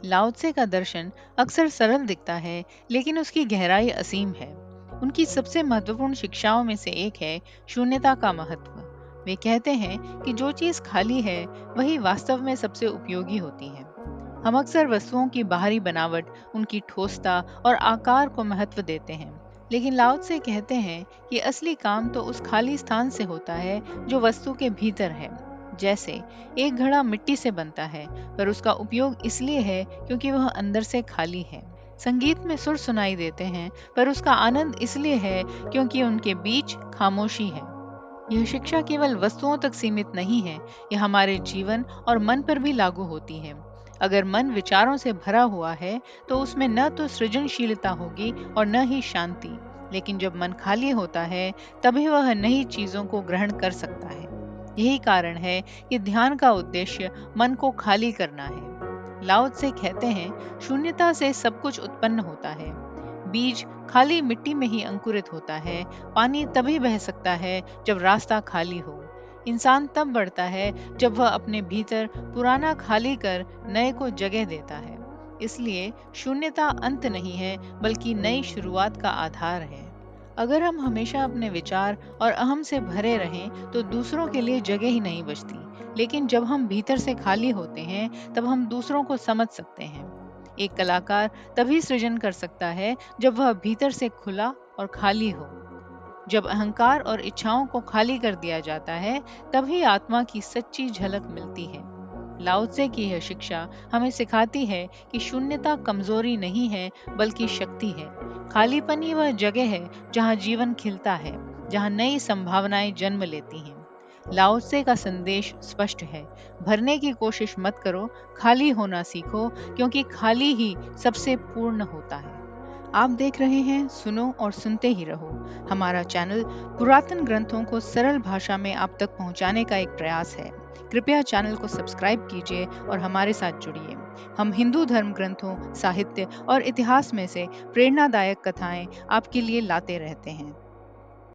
Laozi का दर्शन अक्सर सरल दिखता है, लेकिन उसकी गहराई असीम है। उनकी सबसे महत्वपूर्ण शिक्षाओं में से एक है शून्यता का महत्व। वे कहते हैं कि जो चीज खाली है वही वास्तव में सबसे उपयोगी होती है। हम अक्सर वस्तुओं की बाहरी बनावट, उनकी ठोसता और आकार को महत्व देते हैं, लेकिन लाओत्से कहते हैं कि असली काम तो उस खाली स्थान से होता है जो वस्तु के भीतर है। जैसे एक घड़ा मिट्टी से बनता है, पर उसका उपयोग इसलिए है क्योंकि वह अंदर से खाली है। संगीत में सुर सुनाई देते हैं, पर उसका आनंद इसलिए है क्योंकि उनके बीच खामोशी है। यह शिक्षा केवल वस्तुओं तक सीमित नहीं है, यह हमारे जीवन और मन पर भी लागू होती है। अगर मन विचारों से भरा हुआ है, तो उसमें न तो सृजनशीलता होगी और न ही शांति। लेकिन जब मन खाली होता है, तभी वह नई चीजों को ग्रहण कर सकता है। यही कारण है कि ध्यान का उद्देश्य मन को खाली करना है। लाओ त्से कहते हैं, शून्यता से सब कुछ उत्पन्न होता है। बीज खाली मिट्टी में ही अंकुरित होता है। पानी तभी बह सकता है जब रास्ता खाली हो। इंसान तब बढ़ता है जब वह अपने भीतर पुराना खाली कर नए को जगह देता है। इसलिए शून्यता अंत नहीं है, बल्कि नई शुरुआत का आधार है। अगर हम हमेशा अपने विचार और अहम से भरे रहें, तो दूसरों के लिए जगह ही नहीं बचती। लेकिन जब हम भीतर से खाली होते हैं, तब हम दूसरों को समझ सकते हैं। एक कलाकार तभी सृजन कर सकता है जब वह भीतर से खुला और खाली हो। जब अहंकार और इच्छाओं को खाली कर दिया जाता है, तभी आत्मा की सच्ची झलक मिलती है। लाओ त्से की यह शिक्षा हमें सिखाती है कि शून्यता कमजोरी नहीं है, बल्कि शक्ति है। खालीपन ही वह जगह है जहाँ जीवन खिलता है, जहाँ नई संभावनाएं जन्म लेती हैं। लाओ त्से का संदेश स्पष्ट है, भरने की कोशिश मत करो, खाली होना सीखो, क्योंकि खाली ही सबसे पूर्ण होता है। आप देख रहे हैं सुनो और सुनते ही रहो। हमारा चैनल पुरातन ग्रंथों को सरल भाषा में आप तक पहुंचाने का एक प्रयास है। कृपया चैनल को सब्सक्राइब कीजिए और हमारे साथ जुड़िए। हम हिंदू धर्म ग्रंथों, साहित्य और इतिहास में से प्रेरणादायक कथाएं आपके लिए लाते रहते हैं।